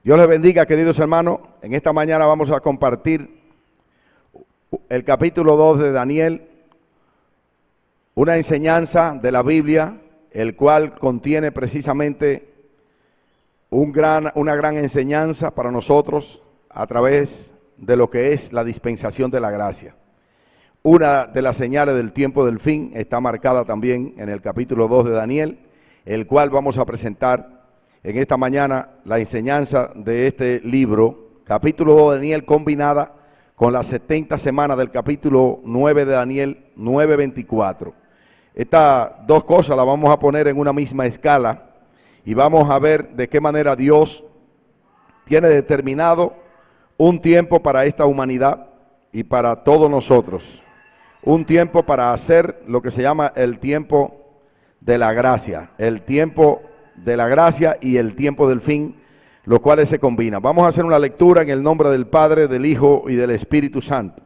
Dios les bendiga, queridos hermanos. En esta mañana vamos a compartir el capítulo 2 de Daniel, una enseñanza de la Biblia, el cual contiene precisamente una gran enseñanza para nosotros a través de lo que es la dispensación de la gracia. Una de las señales del tiempo del fin está marcada también en el capítulo 2 de Daniel, el cual vamos a presentar en esta mañana la enseñanza de este libro, capítulo 2 de Daniel, combinada con las 70 semanas del capítulo 9 de Daniel 9:24. Estas dos cosas las vamos a poner en una misma escala y vamos a ver de qué manera Dios tiene determinado un tiempo para esta humanidad y para todos nosotros. Un tiempo para hacer lo que se llama el tiempo de la gracia, el tiempo de la gracia y el tiempo del fin, los cuales se combinan. Vamos a hacer una lectura en el nombre del Padre, del Hijo y del Espíritu Santo.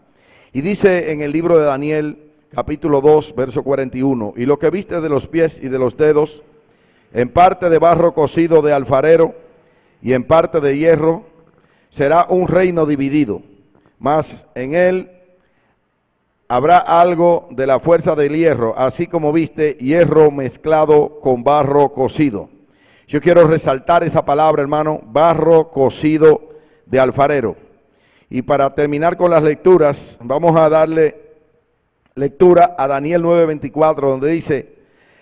Y dice en el libro de Daniel, capítulo 2, verso 41, y lo que viste de los pies y de los dedos, en parte de barro cocido de alfarero y en parte de hierro, será un reino dividido, mas en él habrá algo de la fuerza del hierro, así como viste hierro mezclado con barro cocido. Yo quiero resaltar esa palabra, hermano, barro cocido de alfarero. Y para terminar con las lecturas, vamos a darle lectura a Daniel 9:24, donde dice: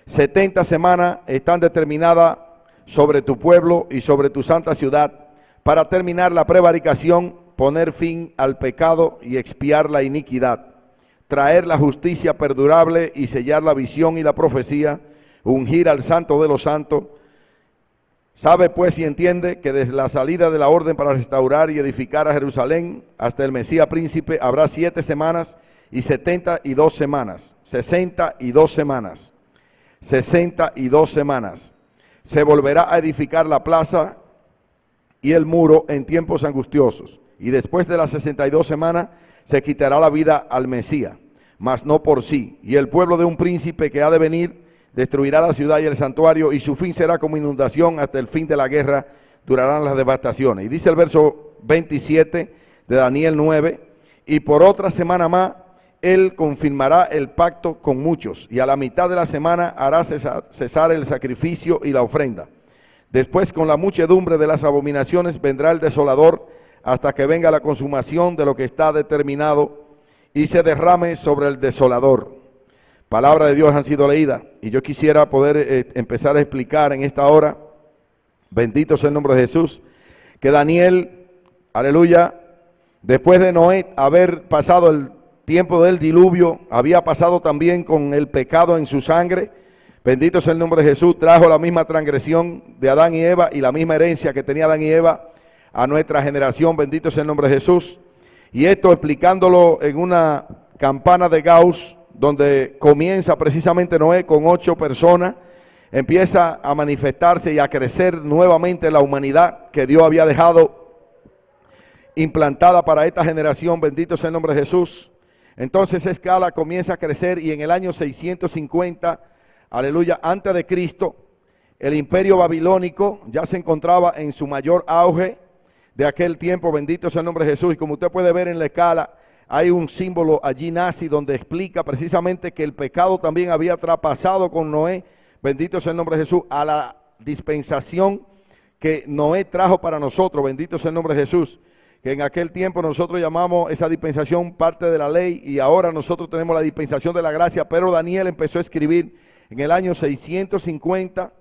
70 semanas están determinadas sobre tu pueblo y sobre tu santa ciudad, para terminar la prevaricación, poner fin al pecado y expiar la iniquidad, traer la justicia perdurable y sellar la visión y la profecía, ungir al santo de los santos. Sabe pues y entiende que desde la salida de la orden para restaurar y edificar a Jerusalén hasta el Mesías príncipe habrá 7 semanas y 72 semanas, 62 semanas, 62 semanas. Se volverá a edificar la plaza y el muro en tiempos angustiosos, y después de las 62 semanas se quitará la vida al Mesías, mas no por sí, y el pueblo de un príncipe que ha de venir destruirá la ciudad y el santuario, y su fin será como inundación, hasta el fin de la guerra durarán las devastaciones. Y dice el verso 27 de Daniel 9, y por otra semana más él confirmará el pacto con muchos, y a la mitad de la semana hará cesar el sacrificio y la ofrenda. Después, con la muchedumbre de las abominaciones vendrá el desolador, hasta que venga la consumación de lo que está determinado y se derrame sobre el desolador. Palabra de Dios han sido leídas, y yo quisiera poder empezar a explicar en esta hora, bendito sea el nombre de Jesús, que Daniel, aleluya, después de Noé haber pasado el tiempo del diluvio, había pasado también con el pecado en su sangre. Bendito sea el nombre de Jesús, trajo la misma transgresión de Adán y Eva y la misma herencia que tenía Adán y Eva a nuestra generación. Bendito sea el nombre de Jesús. Y esto explicándolo en una campana de Gauss, donde comienza precisamente Noé con 8 personas, empieza a manifestarse y a crecer nuevamente la humanidad que Dios había dejado implantada para esta generación. Bendito sea el nombre de Jesús. Entonces esa escala comienza a crecer, y en el año 650, aleluya, antes de Cristo, el imperio babilónico ya se encontraba en su mayor auge de aquel tiempo. Bendito sea el nombre de Jesús. Y como usted puede ver en la escala, hay un símbolo allí nazi donde explica precisamente que el pecado también había traspasado con Noé, bendito sea el nombre de Jesús, a la dispensación que Noé trajo para nosotros. Bendito sea el nombre de Jesús, que en aquel tiempo nosotros llamamos esa dispensación parte de la ley, y ahora nosotros tenemos la dispensación de la gracia. Pero Daniel empezó a escribir en el año 650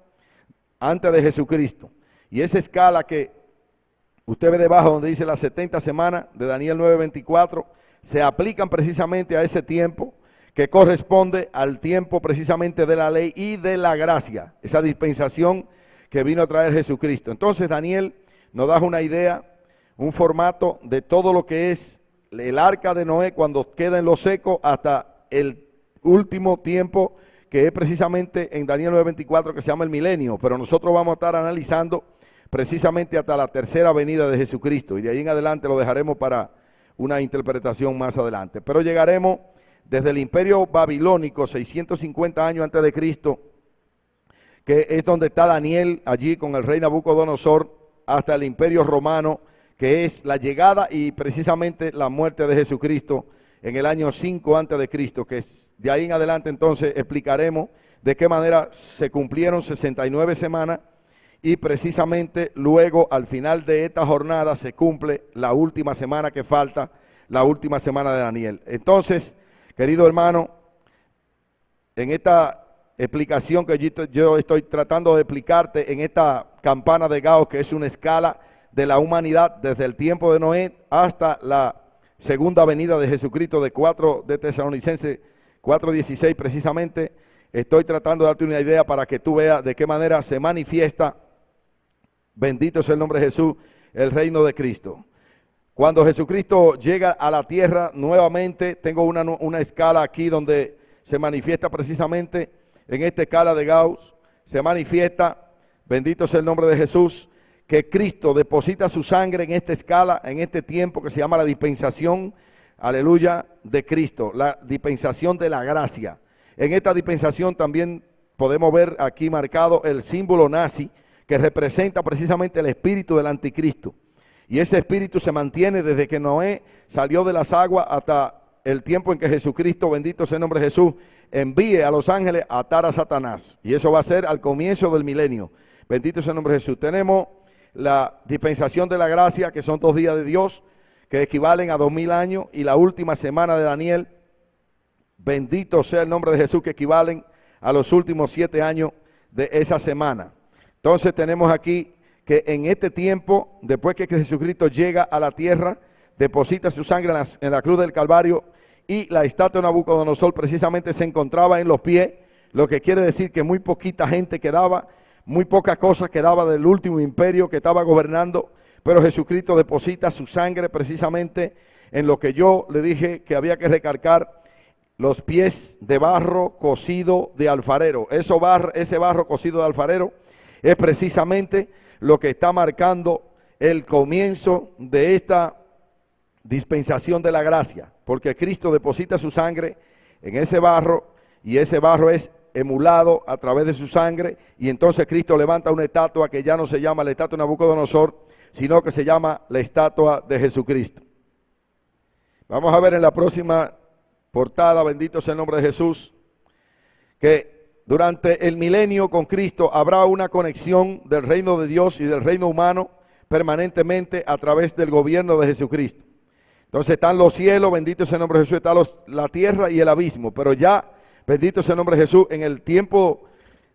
antes de Jesucristo, y esa escala que usted ve debajo donde dice las 70 semanas de Daniel 9:24, se aplican precisamente a ese tiempo que corresponde al tiempo precisamente de la ley y de la gracia, esa dispensación que vino a traer Jesucristo. Entonces Daniel nos da una idea, un formato de todo lo que es el arca de Noé cuando queda en lo seco hasta el último tiempo, que es precisamente en Daniel 9:24, que se llama el milenio. Pero nosotros vamos a estar analizando precisamente hasta la tercera venida de Jesucristo, y de ahí en adelante lo dejaremos para una interpretación más adelante. Pero llegaremos desde el imperio babilónico, 650 años antes de Cristo, que es donde está Daniel allí con el rey Nabucodonosor, hasta el Imperio Romano, que es la llegada y precisamente la muerte de Jesucristo en el año 5 antes de Cristo, que es de ahí en adelante. Entonces explicaremos de qué manera se cumplieron 69 semanas y precisamente luego al final de esta jornada se cumple la última semana que falta, la última semana de Daniel. Entonces, querido hermano, en esta explicación que yo estoy tratando de explicarte, en esta campana de Gauss, que es una escala de la humanidad desde el tiempo de Noé hasta la segunda venida de Jesucristo, de Tesalonicenses 4:16 precisamente, estoy tratando de darte una idea para que tú veas de qué manera se manifiesta, bendito sea el nombre de Jesús, el reino de Cristo. Cuando Jesucristo llega a la tierra nuevamente, tengo una escala aquí donde se manifiesta precisamente en esta escala de Gauss, se manifiesta, bendito sea el nombre de Jesús, que Cristo deposita su sangre en esta escala, en este tiempo que se llama la dispensación, aleluya, de Cristo, la dispensación de la gracia. En esta dispensación también podemos ver aquí marcado el símbolo nazi, que representa precisamente el espíritu del anticristo. Y ese espíritu se mantiene desde que Noé salió de las aguas hasta el tiempo en que Jesucristo, bendito sea el nombre de Jesús, envíe a los ángeles a atar a Satanás. Y eso va a ser al comienzo del milenio. Bendito sea el nombre de Jesús. Tenemos la dispensación de la gracia, que son 2 días de Dios, que equivalen a 2000 años, y la última semana de Daniel, bendito sea el nombre de Jesús, que equivalen a los últimos 7 años de esa semana. Entonces tenemos aquí que en este tiempo, después que Jesucristo llega a la tierra, deposita su sangre en la cruz del Calvario, y la estatua de Nabucodonosor precisamente se encontraba en los pies, lo que quiere decir que muy poquita gente quedaba, muy poca cosa quedaba del último imperio que estaba gobernando, pero Jesucristo deposita su sangre precisamente en lo que yo le dije que había que recalcar, los pies de barro cocido de alfarero. Ese barro cocido de alfarero es precisamente lo que está marcando el comienzo de esta dispensación de la gracia, porque Cristo deposita su sangre en ese barro, y ese barro es emulado a través de su sangre, y entonces Cristo levanta una estatua que ya no se llama la estatua de Nabucodonosor, sino que se llama la estatua de Jesucristo. Vamos a ver en la próxima portada, bendito sea el nombre de Jesús, que durante el milenio con Cristo habrá una conexión del reino de Dios y del reino humano permanentemente a través del gobierno de Jesucristo. Entonces están los cielos, bendito sea el nombre de Jesús, está la tierra y el abismo, pero ya, bendito sea el nombre de Jesús, en el tiempo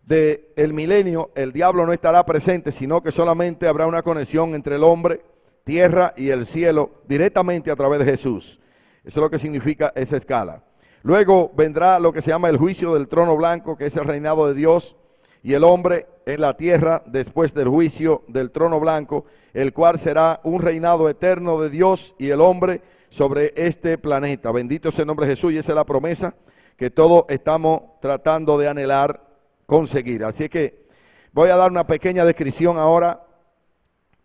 del milenio el diablo no estará presente, sino que solamente habrá una conexión entre el hombre, tierra y el cielo directamente a través de Jesús. Eso es lo que significa esa escala. Luego vendrá lo que se llama el juicio del trono blanco, que es el reinado de Dios y el hombre en la tierra después del juicio del trono blanco, el cual será un reinado eterno de Dios y el hombre sobre este planeta. Bendito sea el nombre de Jesús, y esa es la promesa que todos estamos tratando de anhelar conseguir. Así que voy a dar una pequeña descripción ahora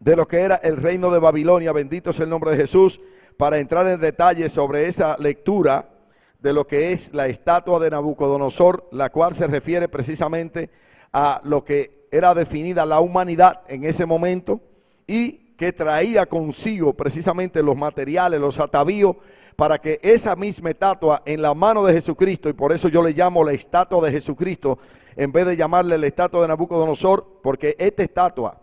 de lo que era el reino de Babilonia, bendito sea el nombre de Jesús, para entrar en detalle sobre esa lectura de lo que es la estatua de Nabucodonosor, la cual se refiere precisamente a lo que era definida la humanidad en ese momento, y que traía consigo precisamente los materiales, los atavíos, para que esa misma estatua en la mano de Jesucristo, y por eso yo le llamo la estatua de Jesucristo, en vez de llamarle la estatua de Nabucodonosor, porque esta estatua,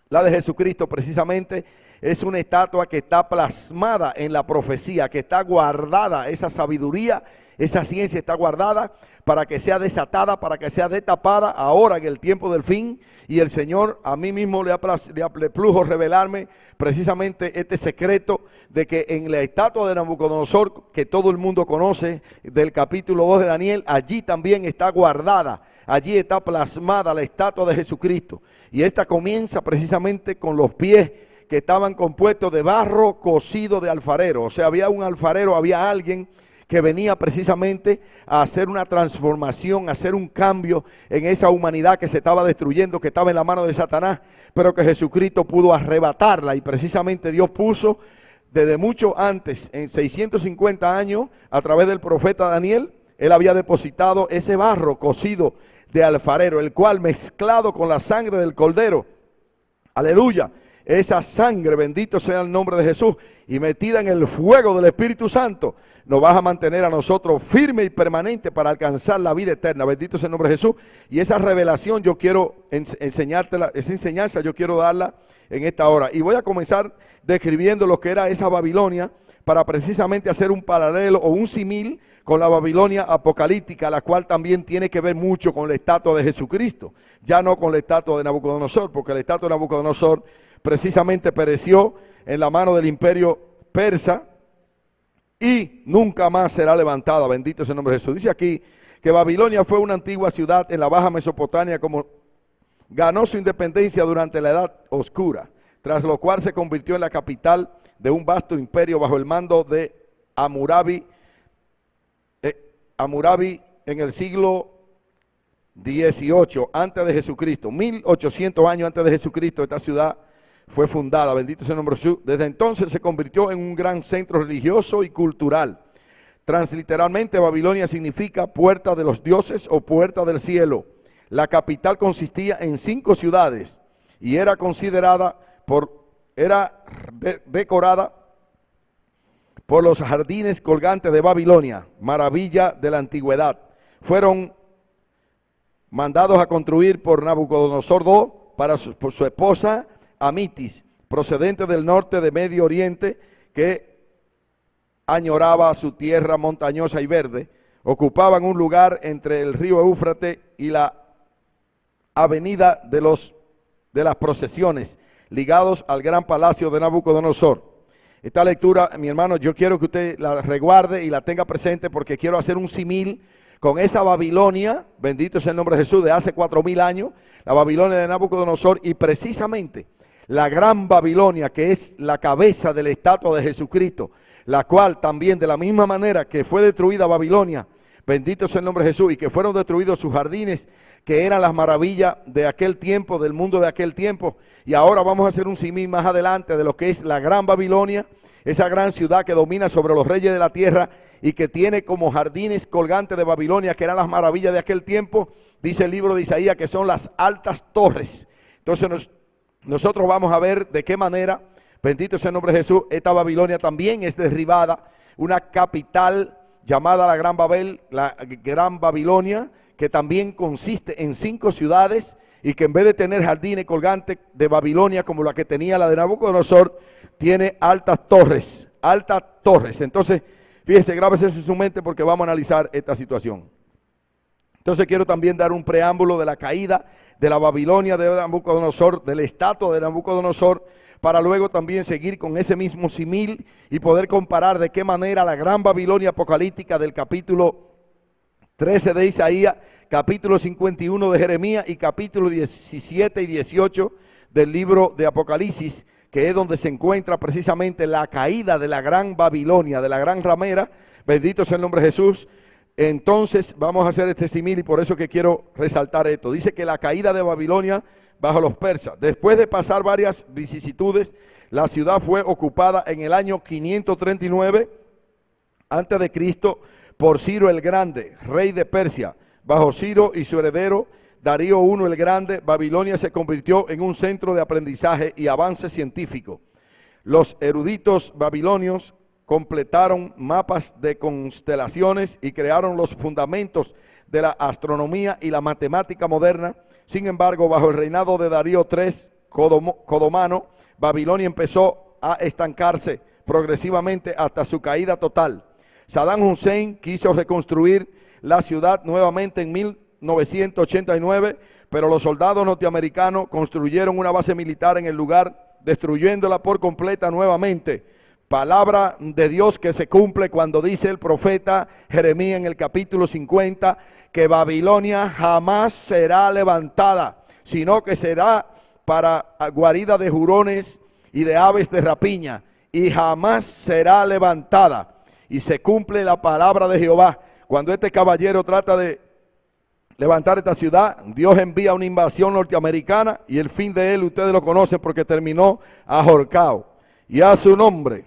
la de Jesucristo precisamente, es una estatua que está plasmada en la profecía, que está guardada, esa sabiduría, esa ciencia está guardada para que sea desatada, para que sea destapada ahora en el tiempo del fin. Y el Señor a mí mismo le plujo revelarme precisamente este secreto de que en la estatua de Nabucodonosor, que todo el mundo conoce, del capítulo 2 de Daniel, allí también está guardada, allí está plasmada la estatua de Jesucristo. Y esta comienza precisamente con los pies que estaban compuestos de barro cocido de alfarero. O sea, había un alfarero, había alguien que venía precisamente a hacer una transformación, a hacer un cambio en esa humanidad que se estaba destruyendo, que estaba en la mano de Satanás, pero que Jesucristo pudo arrebatarla. Y precisamente Dios puso desde mucho antes, en 650 años, a través del profeta Daniel, él había depositado ese barro cocido de alfarero, el cual mezclado con la sangre del cordero Aleluya. Esa sangre, bendito sea el nombre de Jesús, y metida en el fuego del Espíritu Santo, nos vas a mantener a nosotros firme y permanente para alcanzar la vida eterna. Bendito sea el nombre de Jesús. Y esa revelación yo quiero enseñártela, esa enseñanza yo quiero darla en esta hora. Y voy a comenzar describiendo lo que era esa Babilonia, para precisamente hacer un paralelo o un símil con la Babilonia apocalíptica, la cual también tiene que ver mucho con la estatua de Jesucristo, ya no con la estatua de Nabucodonosor, porque la estatua de Nabucodonosor precisamente pereció en la mano del imperio persa y nunca más será levantada. Bendito sea el nombre de Jesús. Dice aquí que Babilonia fue una antigua ciudad en la Baja Mesopotamia, como ganó su independencia durante la Edad Oscura, tras lo cual se convirtió en la capital de un vasto imperio bajo el mando de Hammurabi en el siglo 18 antes de Jesucristo. 1800 años antes de Jesucristo esta ciudad fue fundada. Bendito sea el nombre de Jesús. Desde entonces se convirtió en un gran centro religioso y cultural. Transliteralmente, Babilonia significa puerta de los dioses o puerta del cielo. La capital consistía en 5 ciudades y era considerada decorada por los jardines colgantes de Babilonia, maravilla de la antigüedad. Fueron mandados a construir por Nabucodonosor II por su esposa Amitis, procedente del norte de Medio Oriente, que añoraba su tierra montañosa y verde. Ocupaban un lugar entre el río Éufrates y la avenida de las procesiones, ligados al gran palacio de Nabucodonosor. Esta lectura, mi hermano, yo quiero que usted la reguarde y la tenga presente, porque quiero hacer un símil con esa Babilonia, bendito sea el nombre de Jesús, de hace 4000 años, la Babilonia de Nabucodonosor, y precisamente la gran Babilonia, que es la cabeza de la estatua de Jesucristo, la cual también, de la misma manera que fue destruida Babilonia, bendito sea el nombre de Jesús, y que fueron destruidos sus jardines, que eran las maravillas de aquel tiempo, del mundo de aquel tiempo. Y ahora vamos a hacer un símil más adelante de lo que es la gran Babilonia, esa gran ciudad que domina sobre los reyes de la tierra y que tiene como jardines colgantes de Babilonia, que eran las maravillas de aquel tiempo. Dice el libro de Isaías que son las altas torres. Entonces nosotros vamos a ver de qué manera, bendito sea el nombre de Jesús, esta Babilonia también es derribada, una capital llamada la Gran Babel, la Gran Babilonia, que también consiste en 5 ciudades y que en vez de tener jardines colgantes de Babilonia como la que tenía la de Nabucodonosor, tiene altas torres, altas torres. Entonces, fíjese, grábese eso en su mente porque vamos a analizar esta situación. Entonces quiero también dar un preámbulo de la caída de la Babilonia de Nabucodonosor, de la estatua de Nabucodonosor, para luego también seguir con ese mismo símil y poder comparar de qué manera la gran Babilonia apocalíptica del capítulo 13 de Isaías, capítulo 51 de Jeremías y capítulo 17 y 18 del libro de Apocalipsis, que es donde se encuentra precisamente la caída de la gran Babilonia, de la gran ramera. Bendito sea el nombre de Jesús. Entonces vamos a hacer este símil y por eso que quiero resaltar esto. Dice que la caída de Babilonia bajo los persas. Después de pasar varias vicisitudes, la ciudad fue ocupada en el año 539 antes de Cristo por Ciro el Grande, rey de Persia. Bajo Ciro y su heredero Darío I el Grande, Babilonia se convirtió en un centro de aprendizaje y avance científico. Los eruditos babilonios completaron mapas de constelaciones y crearon los fundamentos de la astronomía y la matemática moderna. Sin embargo, bajo el reinado de Darío III Codomano, Babilonia empezó a estancarse progresivamente hasta su caída total. Saddam Hussein quiso reconstruir la ciudad nuevamente en 1989, pero los soldados norteamericanos construyeron una base militar en el lugar, destruyéndola por completa nuevamente. Palabra de Dios que se cumple cuando dice el profeta Jeremías en el capítulo 50, que Babilonia jamás será levantada, sino que será para guarida de jurones y de aves de rapiña, y jamás será levantada. Y se cumple la palabra de Jehová. Cuando este caballero trata de levantar esta ciudad, Dios envía una invasión norteamericana y el fin de él, ustedes lo conocen porque terminó ahorcado. Y a su nombre.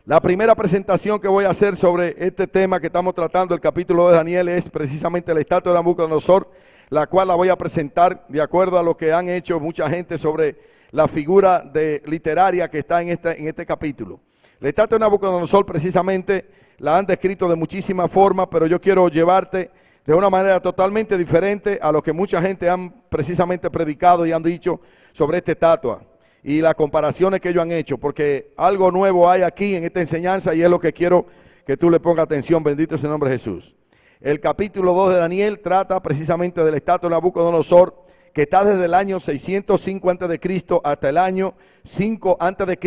La primera presentación que voy a hacer sobre este tema que estamos tratando, el capítulo de Daniel, es precisamente la estatua de Nabucodonosor, la cual la voy a presentar de acuerdo a lo que han hecho mucha gente sobre la figura literaria que está en este capítulo. La estatua de Nabucodonosor precisamente la han descrito de muchísimas formas, pero yo quiero llevarte de una manera totalmente diferente a lo que mucha gente han precisamente predicado y han dicho sobre esta estatua y las comparaciones que ellos han hecho, porque algo nuevo hay aquí en esta enseñanza y es lo que quiero que tú le pongas atención. Bendito es el nombre de Jesús. El capítulo 2 de Daniel trata precisamente de la estatua de Nabucodonosor, que está desde el año 605 a.C. hasta el año 5 a.C.,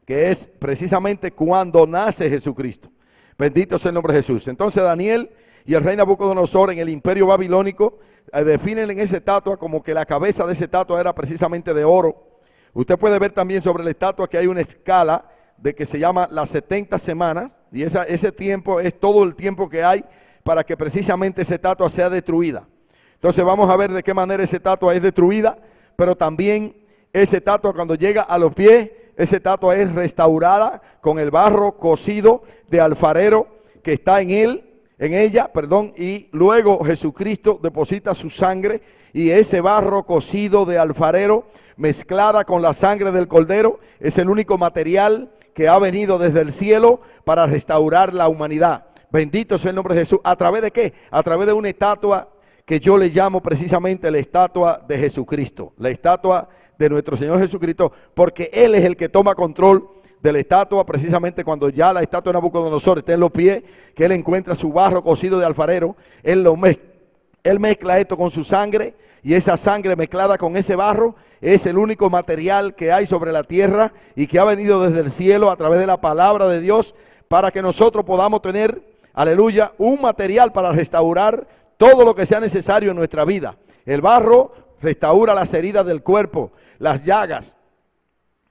que es precisamente cuando nace Jesucristo. Bendito sea el nombre de Jesús. Entonces Daniel y el rey Nabucodonosor en el imperio babilónico definen en esa estatua como que la cabeza de esa estatua era precisamente de oro. Usted puede ver también sobre la estatua que hay una escala de que se llama las 70 semanas, y ese tiempo es todo el tiempo que hay para que precisamente esa estatua sea destruida. Entonces vamos a ver de qué manera esa estatua es destruida, pero también esa estatua cuando llega a los pies, esa estatua es restaurada con el barro cocido de alfarero que está en ella, y luego Jesucristo deposita su sangre y ese barro cocido de alfarero mezclada con la sangre del cordero es el único material que ha venido desde el cielo para restaurar la humanidad. Bendito sea el nombre de Jesús. ¿A través de qué? A través de una estatua que yo le llamo precisamente la estatua de Jesucristo, la estatua de nuestro Señor Jesucristo, porque Él es el que toma control de la estatua, precisamente cuando ya la estatua de Nabucodonosor está en los pies, que Él encuentra su barro cocido de alfarero, Él mezcla esto con su sangre, y esa sangre mezclada con ese barro es el único material que hay sobre la tierra y que ha venido desde el cielo a través de la palabra de Dios para que nosotros podamos tener, aleluya, un material para restaurar todo lo que sea necesario en nuestra vida. El barro restaura las heridas del cuerpo, las llagas,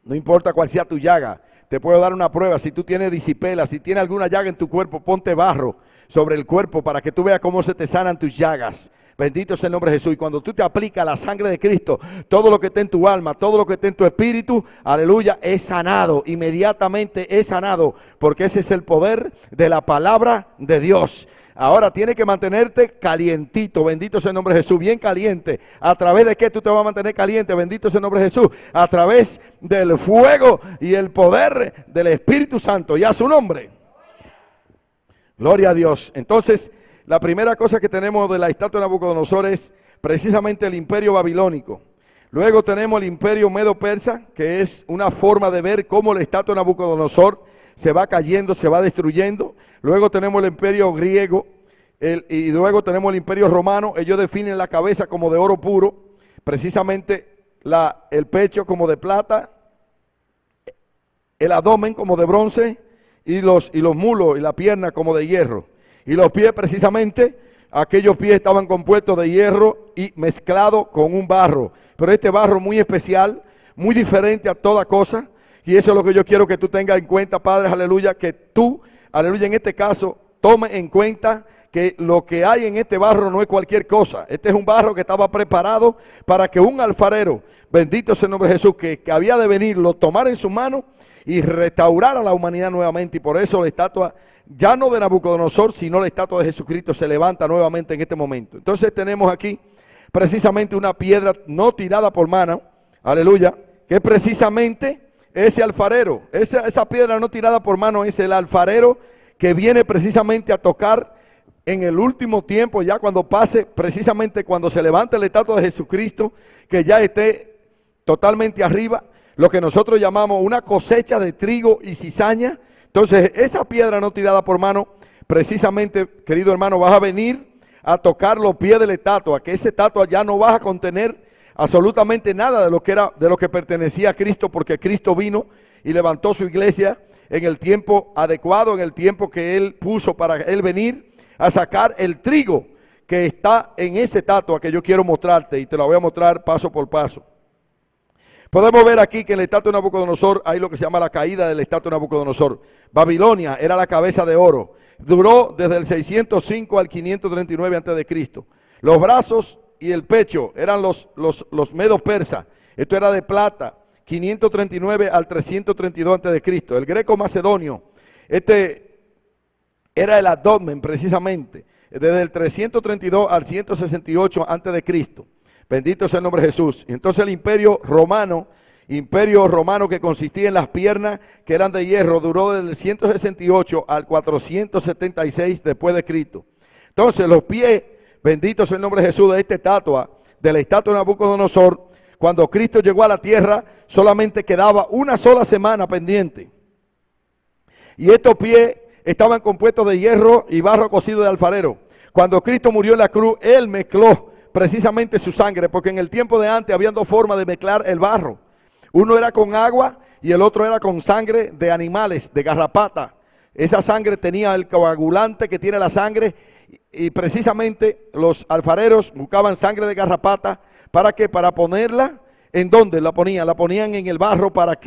no importa cuál sea tu llaga. Te puedo dar una prueba: si tú tienes disipela, si tienes alguna llaga en tu cuerpo, ponte barro sobre el cuerpo para que tú veas cómo se te sanan tus llagas. Bendito sea el nombre de Jesús. Y cuando tú te aplicas la sangre de Cristo, todo lo que está en tu alma, todo lo que está en tu espíritu, aleluya, es sanado, inmediatamente es sanado, porque ese es el poder de la palabra de Dios. Ahora tienes que mantenerte calientito, bendito sea el nombre de Jesús, bien caliente. ¿A través de qué tú te vas a mantener caliente? Bendito sea el nombre de Jesús. A través del fuego y el poder del Espíritu Santo, y a su nombre. Gloria a Dios. Entonces, la primera cosa que tenemos de la estatua de Nabucodonosor es precisamente el imperio babilónico. Luego tenemos el imperio medo-persa, que es una forma de ver cómo la estatua de Nabucodonosor se va cayendo, se va destruyendo. Luego tenemos el imperio griego y luego tenemos el imperio romano. Ellos definen la cabeza como de oro puro, precisamente el pecho como de plata, el abdomen como de bronce y los mulos y la pierna como de hierro. Y los pies precisamente, aquellos pies estaban compuestos de hierro y mezclado con un barro. Pero este barro muy especial, muy diferente a toda cosa. Y eso es lo que yo quiero que tú tengas en cuenta, Padre, aleluya, que tú, aleluya, en este caso, tome en cuenta que lo que hay en este barro no es cualquier cosa. Este es un barro que estaba preparado para que un alfarero, bendito sea el nombre de Jesús, que había de venir, lo tomara en su mano y restaurar a la humanidad nuevamente. Y por eso la estatua, ya no de Nabucodonosor, sino la estatua de Jesucristo se levanta nuevamente en este momento. Entonces tenemos aquí precisamente una piedra no tirada por mano, aleluya, que es precisamente ese alfarero. Esa piedra no tirada por mano es el alfarero que viene precisamente a tocar en el último tiempo, ya cuando pase, precisamente cuando se levante la estatua de Jesucristo, que ya esté totalmente arriba, lo que nosotros llamamos una cosecha de trigo y cizaña. Entonces esa piedra no tirada por mano, precisamente, querido hermano, vas a venir a tocar los pies de la estatua, que esa estatua ya no vas a contener absolutamente nada de lo que pertenecía a Cristo, porque Cristo vino y levantó su iglesia en el tiempo adecuado, en el tiempo que Él puso para Él venir a sacar el trigo que está en esa estatua que yo quiero mostrarte, y te la voy a mostrar paso por paso. Podemos ver aquí que en la estatua de Nabucodonosor hay lo que se llama la caída de la estatua de Nabucodonosor. Babilonia era la cabeza de oro. Duró desde el 605 al 539 a.C. Los brazos y el pecho eran los medos persas. Esto era de plata, 539 al 332 a.C. El greco macedonio, este era el abdomen precisamente, desde el 332 al 168 a.C. Bendito sea el nombre de Jesús. Y entonces el imperio romano que consistía en las piernas que eran de hierro, duró desde el 168 al 476 después de Cristo. Entonces los pies, bendito sea el nombre de Jesús, de esta estatua, de la estatua de Nabucodonosor, cuando Cristo llegó a la tierra, solamente quedaba una sola semana pendiente. Y estos pies estaban compuestos de hierro y barro cocido de alfarero. Cuando Cristo murió en la cruz, Él mezcló precisamente su sangre, porque en el tiempo de antes había dos formas de mezclar el barro. Uno era con agua y el otro era con sangre de animales, de garrapata. Esa sangre tenía el coagulante que tiene la sangre, y precisamente los alfareros buscaban sangre de garrapata. ¿Para qué? Para ponerla. ¿En dónde la ponían? La ponían en el barro para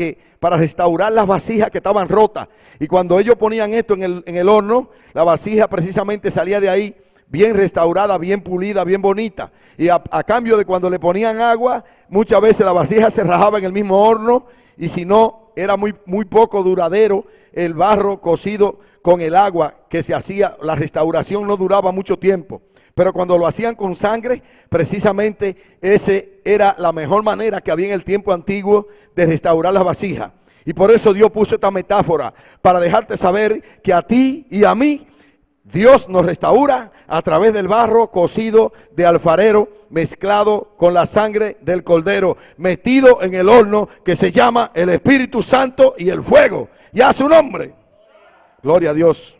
restaurar las vasijas que estaban rotas. Y cuando ellos ponían esto en el horno, la vasija precisamente salía de ahí bien restaurada, bien pulida, bien bonita. Y a cambio de cuando le ponían agua, muchas veces la vasija se rajaba en el mismo horno, y si no, era muy poco duradero el barro cocido con el agua que se hacía. La restauración no duraba mucho tiempo. Pero cuando lo hacían con sangre, precisamente ese era la mejor manera que había en el tiempo antiguo de restaurar las vasijas. Y por eso Dios puso esta metáfora, para dejarte saber que a ti y a mí, Dios nos restaura a través del barro cocido de alfarero, mezclado con la sangre del cordero, metido en el horno que se llama el Espíritu Santo y el fuego. Y a su nombre. Gloria a Dios.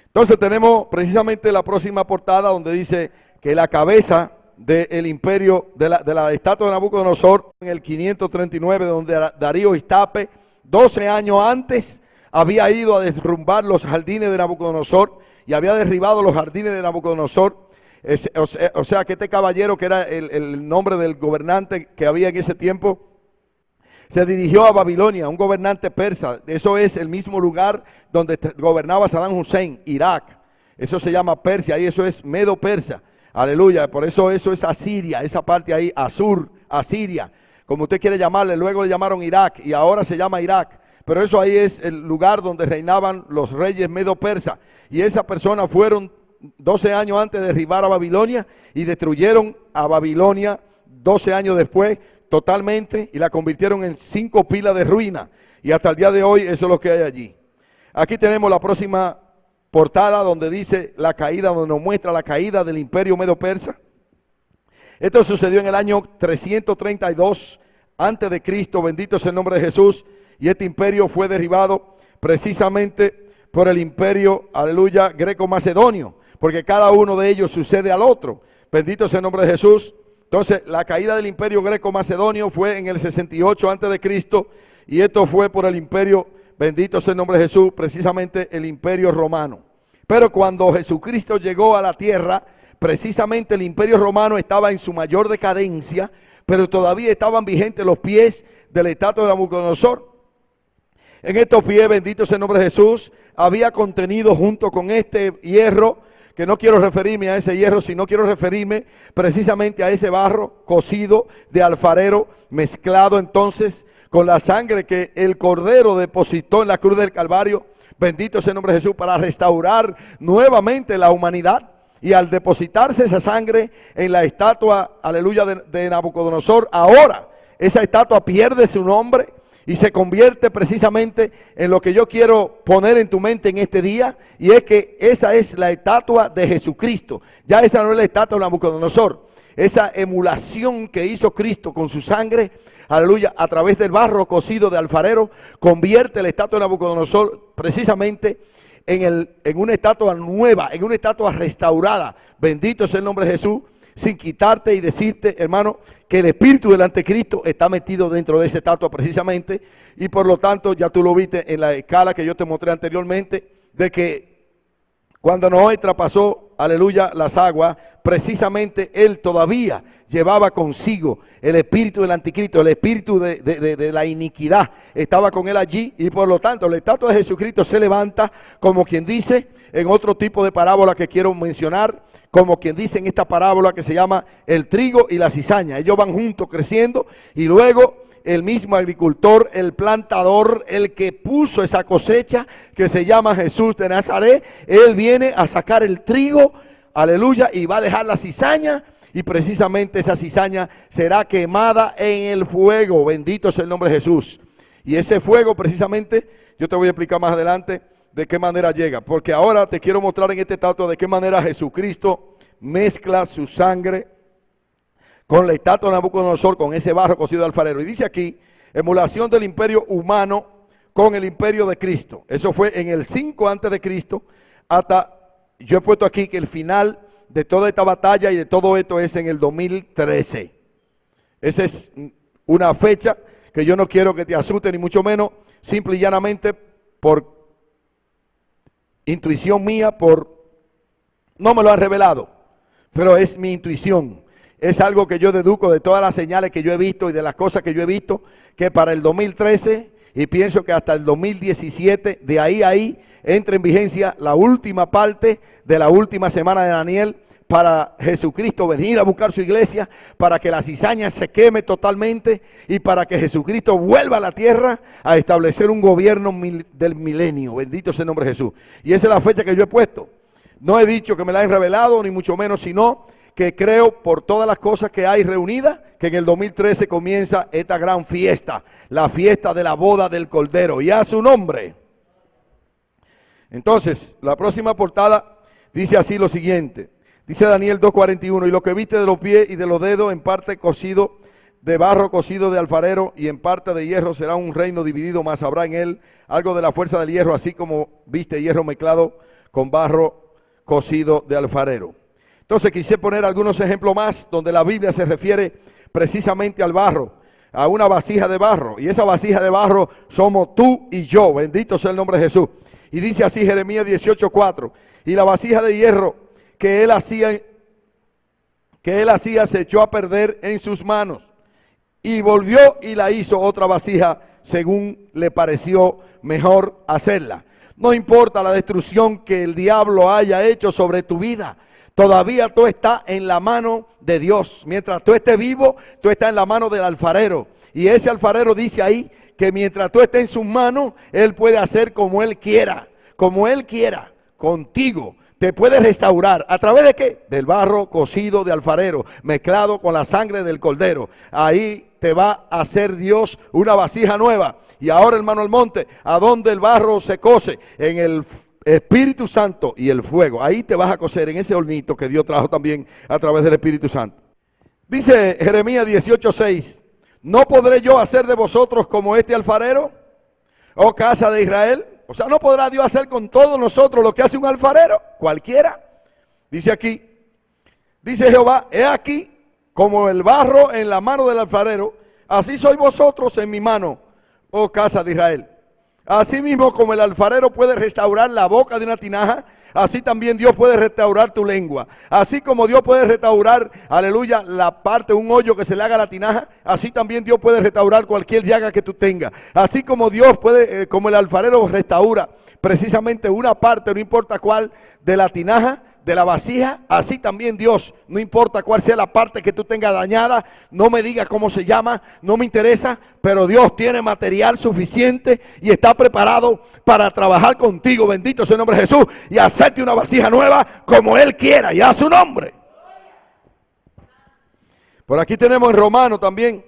Entonces tenemos precisamente la próxima portada, donde dice que la cabeza del imperio, de la estatua de Nabucodonosor, en el 539, donde Darío Istape, 12 años antes, había ido a derrumbar los jardines de Nabucodonosor, y había derribado los jardines de Nabucodonosor. O sea que este caballero, que era el nombre del gobernante que había en ese tiempo, se dirigió a Babilonia, un gobernante persa. Eso es el mismo lugar donde gobernaba Saddam Hussein, Irak. Eso se llama Persia, y eso es Medo-Persa. Aleluya. Por eso es Asiria, esa parte ahí, Asur, Asiria, como usted quiere llamarle. Luego le llamaron Irak y ahora se llama Irak. Pero eso ahí es el lugar donde reinaban los reyes Medo-Persa. Y esas personas fueron 12 años antes de derribar a Babilonia, y destruyeron a Babilonia 12 años después totalmente, y la convirtieron en 5 pilas de ruina, y hasta el día de hoy eso es lo que hay allí. Aquí tenemos la próxima portada, donde dice la caída, donde nos muestra la caída del imperio Medo-Persa. Esto sucedió en el año 332 antes de Cristo, bendito sea el nombre de Jesús, y este imperio fue derribado precisamente por el imperio, aleluya, greco-macedonio, porque cada uno de ellos sucede al otro. Bendito sea el nombre de Jesús. Entonces, la caída del imperio greco-macedonio fue en el 68 antes de Cristo, y esto fue por el imperio, bendito sea el nombre de Jesús, precisamente el imperio romano. Pero cuando Jesucristo llegó a la tierra, precisamente el imperio romano estaba en su mayor decadencia, pero todavía estaban vigentes los pies de la estatua de Nabucodonosor. En estos pies, bendito sea el nombre de Jesús, había contenido junto con este hierro, que no quiero referirme a ese hierro, sino quiero referirme precisamente a ese barro cocido de alfarero, mezclado entonces con la sangre que el Cordero depositó en la cruz del Calvario. Bendito sea el nombre de Jesús, para restaurar nuevamente la humanidad. Y al depositarse esa sangre en la estatua, aleluya, de Nabucodonosor, ahora esa estatua pierde su nombre y se convierte precisamente en lo que yo quiero poner en tu mente en este día, y es que esa es la estatua de Jesucristo. Ya esa no es la estatua de Nabucodonosor. Esa emulación que hizo Cristo con su sangre, aleluya, a través del barro cocido de alfarero, convierte la estatua de Nabucodonosor precisamente en una estatua nueva, en una estatua restaurada. Bendito sea el nombre de Jesús, sin quitarte y decirte, hermano, que el espíritu del anticristo está metido dentro de esa estatua precisamente, y por lo tanto ya tú lo viste en la escala que yo te mostré anteriormente, de que cuando Noé traspasó, aleluya, las aguas, precisamente él todavía llevaba consigo el espíritu del anticristo, el espíritu de la iniquidad, estaba con él allí, y por lo tanto la estatua de Jesucristo se levanta, como quien dice, en otro tipo de parábola que quiero mencionar, como quien dice en esta parábola que se llama el trigo y la cizaña. Ellos van juntos creciendo, y luego el mismo agricultor, el plantador, el que puso esa cosecha, que se llama Jesús de Nazaret, él viene a sacar el trigo, aleluya, y va a dejar la cizaña, y precisamente esa cizaña será quemada en el fuego. Bendito sea el nombre de Jesús. Y ese fuego precisamente, yo te voy a explicar más adelante de qué manera llega, porque ahora te quiero mostrar en esta estatua de qué manera Jesucristo mezcla su sangre con la estatua de Nabucodonosor, con ese barro cocido de alfarero. Y dice aquí, emulación del imperio humano con el imperio de Cristo. Eso fue en el 5 antes de Cristo, hasta, yo he puesto aquí que el final de toda esta batalla y de todo esto es en el 2013. Esa es una fecha que yo no quiero que te asuste, ni mucho menos, simple y llanamente por intuición mía, no me lo han revelado, pero es mi intuición. Es algo que yo deduzco de todas las señales que yo he visto y de las cosas que yo he visto, que para el 2013 y pienso que hasta el 2017, de ahí entra en vigencia la última parte de la última semana de Daniel, para Jesucristo venir a buscar su iglesia, para que la cizaña se queme totalmente y para que Jesucristo vuelva a la tierra a establecer un gobierno del milenio. Bendito sea el nombre de Jesús. Y esa es la fecha que yo he puesto. No he dicho que me la han revelado, ni mucho menos, sino que creo por todas las cosas que hay reunidas, que en el 2013 comienza esta gran fiesta, la fiesta de la boda del Cordero, y a su nombre. Entonces, la próxima portada dice así lo siguiente. Dice Daniel 2:41, y lo que viste de los pies y de los dedos, en parte cocido de barro, cocido de alfarero, y en parte de hierro, será un reino dividido, mas habrá en él algo de la fuerza del hierro, así como viste hierro mezclado con barro cocido de alfarero. Entonces quise poner algunos ejemplos más, donde la Biblia se refiere precisamente al barro, a una vasija de barro, y esa vasija de barro somos tú y yo. Bendito sea el nombre de Jesús. Y dice así Jeremías 18:4, y la vasija de hierro que él hacía se echó a perder en sus manos, y volvió y la hizo otra vasija según le pareció mejor hacerla. No importa la destrucción que el diablo haya hecho sobre tu vida, todavía tú estás en la mano de Dios. Mientras tú estés vivo, tú estás en la mano del alfarero, y ese alfarero dice ahí que mientras tú estés en sus manos, él puede hacer como él quiera contigo. Te puede restaurar. ¿A través de qué? Del barro cocido de alfarero, mezclado con la sangre del Cordero. Ahí te va a hacer Dios una vasija nueva. Y ahora, hermano Almonte, ¿a dónde el barro se cose? En el Espíritu Santo y el fuego. Ahí te vas a cocer en ese hornito que Dios trajo también a través del Espíritu Santo. Dice Jeremías 18:6, ¿no podré yo hacer de vosotros como este alfarero, oh casa de Israel? O sea, ¿no podrá Dios hacer con todos nosotros lo que hace un alfarero? Cualquiera. Dice aquí, dice Jehová, he aquí como el barro en la mano del alfarero, así sois vosotros en mi mano, oh casa de Israel. Así mismo como el alfarero puede restaurar la boca de una tinaja, así también Dios puede restaurar tu lengua. Así como Dios puede restaurar, aleluya, la parte, un hoyo que se le haga a la tinaja, así también Dios puede restaurar cualquier llaga que tú tengas. Así como Dios puede, como el alfarero restaura precisamente una parte, no importa cuál, de la tinaja, de la vasija, así también Dios, no importa cuál sea la parte que tú tengas dañada, no me digas cómo se llama, no me interesa, pero Dios tiene material suficiente y está preparado para trabajar contigo, bendito sea el nombre de Jesús, y hacerte una vasija nueva como Él quiera, y a su nombre. Por aquí tenemos en Romanos también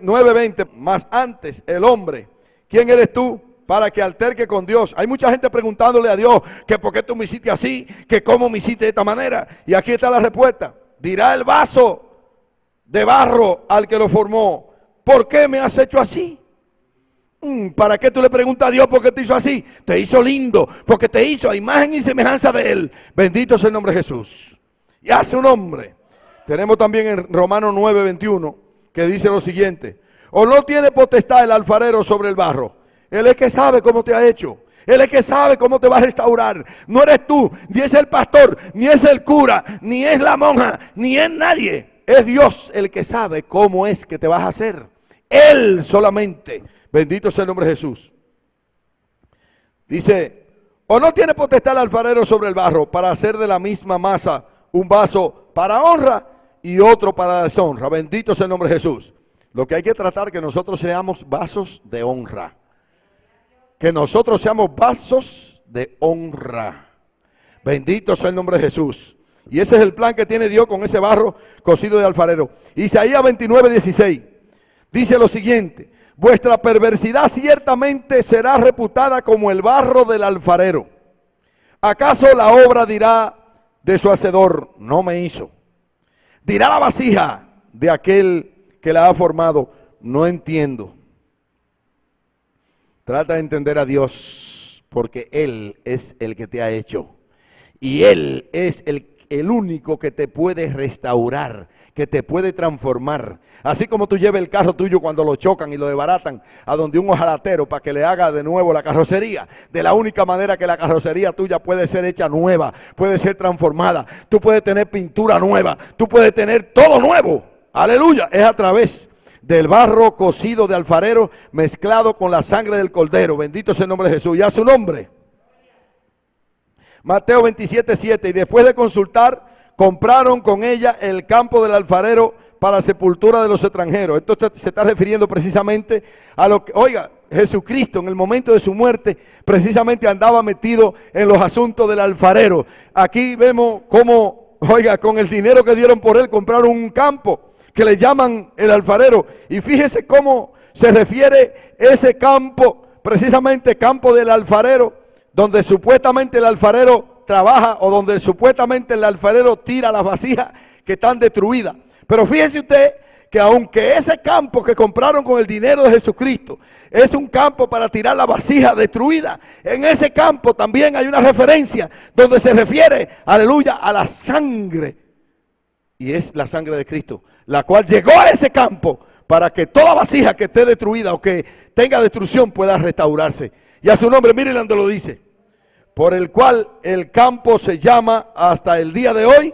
9:20, más antes el hombre, ¿quién eres tú para que alterque con Dios? Hay mucha gente preguntándole a Dios que por qué tú me hiciste así, que cómo me hiciste de esta manera. Y aquí está la respuesta. Dirá el vaso de barro al que lo formó, ¿por qué me has hecho así? ¿Para qué tú le preguntas a Dios por qué te hizo así? Te hizo lindo, porque te hizo a imagen y semejanza de Él. Bendito sea el nombre de Jesús. Y a su nombre. Tenemos también en Romanos 9:21 que dice lo siguiente. ¿O no tiene potestad el alfarero sobre el barro? Él es que sabe cómo te ha hecho. Él es que sabe cómo te va a restaurar. No eres tú, ni es el pastor, ni es el cura, ni es la monja, ni es nadie. Es Dios el que sabe cómo es que te vas a hacer. Él solamente. Bendito sea el nombre de Jesús. Dice, ¿o no tiene potestad el alfarero sobre el barro para hacer de la misma masa un vaso para honra y otro para deshonra? Bendito sea el nombre de Jesús. Lo que hay que tratar es que nosotros seamos vasos de honra. Que nosotros seamos vasos de honra. Bendito sea el nombre de Jesús. Y ese es el plan que tiene Dios con ese barro cocido de alfarero. Isaías 29:16 dice lo siguiente: vuestra perversidad ciertamente será reputada como el barro del alfarero. ¿Acaso la obra dirá de su hacedor, no me hizo? Dirá la vasija de aquel que la ha formado, no entiendo. Trata de entender a Dios, porque Él es el que te ha hecho. Y Él es el único que te puede restaurar, que te puede transformar. Así como tú llevas el carro tuyo cuando lo chocan y lo desbaratan a donde un ojalatero para que le haga de nuevo la carrocería. De la única manera que la carrocería tuya puede ser hecha nueva, puede ser transformada. Tú puedes tener pintura nueva, tú puedes tener todo nuevo. Aleluya, es a través del barro cocido de alfarero mezclado con la sangre del cordero. Bendito sea el nombre de Jesús y a su nombre. Mateo 27:7. Y después de consultar, compraron con ella el campo del alfarero para sepultura de los extranjeros. Esto se está refiriendo precisamente a lo que, oiga, Jesucristo en el momento de su muerte precisamente andaba metido en los asuntos del alfarero. Aquí vemos cómo, oiga, con el dinero que dieron por él compraron un campo que le llaman el alfarero. Y fíjese cómo se refiere ese campo, precisamente campo del alfarero, donde supuestamente el alfarero trabaja o donde supuestamente el alfarero tira las vasijas que están destruidas. Pero fíjese usted que aunque ese campo que compraron con el dinero de Jesucristo es un campo para tirar la vasija destruida, en ese campo también hay una referencia donde se refiere, aleluya, a la sangre. Y es la sangre de Cristo, la cual llegó a ese campo para que toda vasija que esté destruida o que tenga destrucción pueda restaurarse. Y a su nombre, miren donde lo dice: por el cual el campo se llama hasta el día de hoy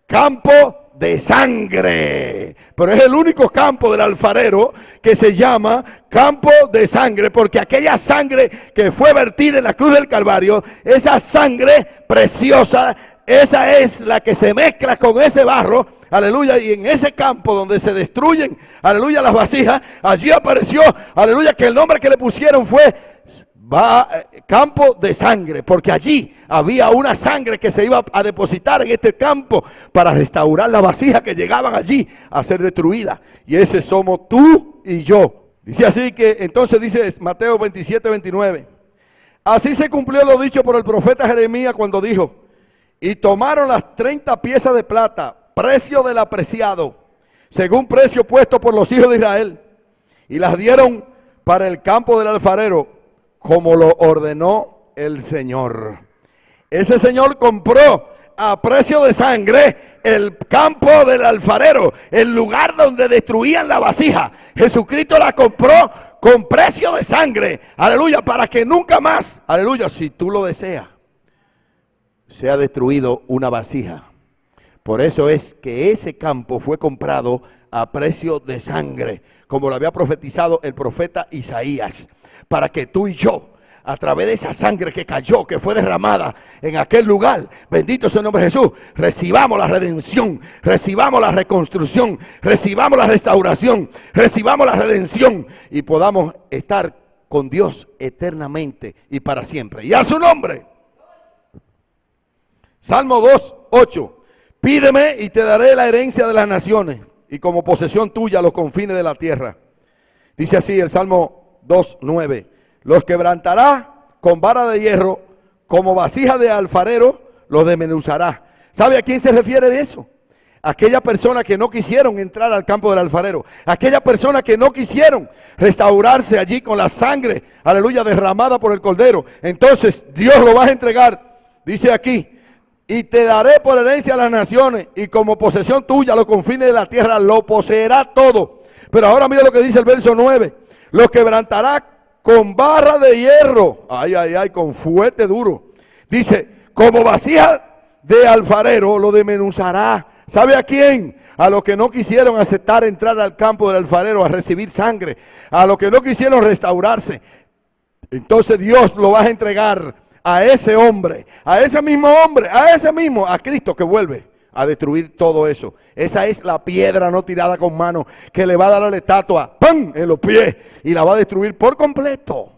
campo de sangre. Pero es el único campo del alfarero que se llama campo de sangre, porque aquella sangre que fue vertida en la cruz del Calvario, esa sangre preciosa, esa es la que se mezcla con ese barro, aleluya, y en ese campo donde se destruyen, aleluya, las vasijas, allí apareció, aleluya, que el nombre que le pusieron fue campo de sangre, porque allí había una sangre que se iba a depositar en este campo para restaurar las vasijas que llegaban allí a ser destruidas. Y ese somos tú y yo. Dice así que, entonces dice Mateo 27:29. Así se cumplió lo dicho por el profeta Jeremías cuando dijo: y tomaron las 30 piezas de plata, precio del apreciado, según precio puesto por los hijos de Israel, y las dieron para el campo del alfarero, como lo ordenó el Señor. Ese Señor compró a precio de sangre el campo del alfarero, el lugar donde destruían la vasija. Jesucristo la compró con precio de sangre, aleluya, para que nunca más, aleluya, si tú lo deseas, sea destruido una vasija. Por eso es que ese campo fue comprado a precio de sangre, como lo había profetizado el profeta Isaías, para que tú y yo, a través de esa sangre que cayó, que fue derramada en aquel lugar, bendito sea el nombre de Jesús, recibamos la redención, recibamos la reconstrucción, recibamos la restauración, recibamos la redención y podamos estar con Dios eternamente y para siempre. Y a su nombre. Salmo 2:8. Pídeme y te daré la herencia de las naciones y como posesión tuya los confines de la tierra. Dice así el Salmo 2:9. Los quebrantará con vara de hierro, como vasija de alfarero los desmenuzará. ¿Sabe a quién se refiere de eso? Aquella persona que no quisieron entrar al campo del alfarero, aquella persona que no quisieron restaurarse allí con la sangre, aleluya, derramada por el cordero. Entonces Dios lo va a entregar, dice aquí: y te daré por herencia a las naciones y como posesión tuya los confines de la tierra, lo poseerá todo. Pero ahora mira lo que dice el verso 9: los quebrantará con barra de hierro, ay, ay, ay, con fuerte duro. Dice, como vasija de alfarero lo desmenuzará. ¿Sabe a quién? A los que no quisieron aceptar entrar al campo del alfarero a recibir sangre, a los que no quisieron restaurarse. Entonces Dios lo va a entregar a ese hombre, a ese mismo hombre, a ese mismo, a Cristo que vuelve a destruir todo eso. Esa es la piedra no tirada con mano que le va a dar a la estatua, ¡pam!, en los pies y la va a destruir por completo.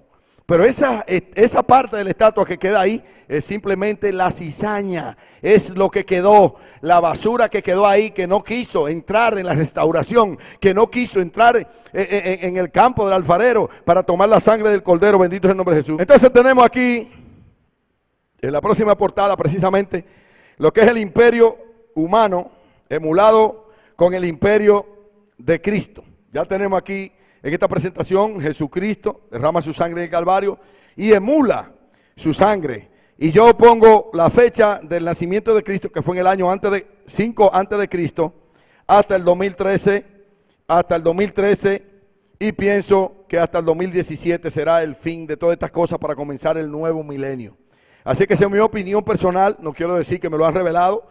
Pero esa parte de la estatua que queda ahí es simplemente la cizaña, es lo que quedó, la basura que quedó ahí, que no quiso entrar en la restauración, que no quiso entrar en el campo del alfarero para tomar la sangre del cordero, bendito es el nombre de Jesús. Entonces tenemos aquí, en la próxima portada precisamente, lo que es el imperio humano, emulado con el imperio de Cristo. Ya tenemos aquí en esta presentación, Jesucristo derrama su sangre en el Calvario y emula su sangre. Y yo pongo la fecha del nacimiento de Cristo, que fue en el año 5 antes de Cristo, hasta el 2013, y pienso que hasta el 2017 será el fin de todas estas cosas para comenzar el nuevo milenio. Así que esa es mi opinión personal, no quiero decir que me lo han revelado.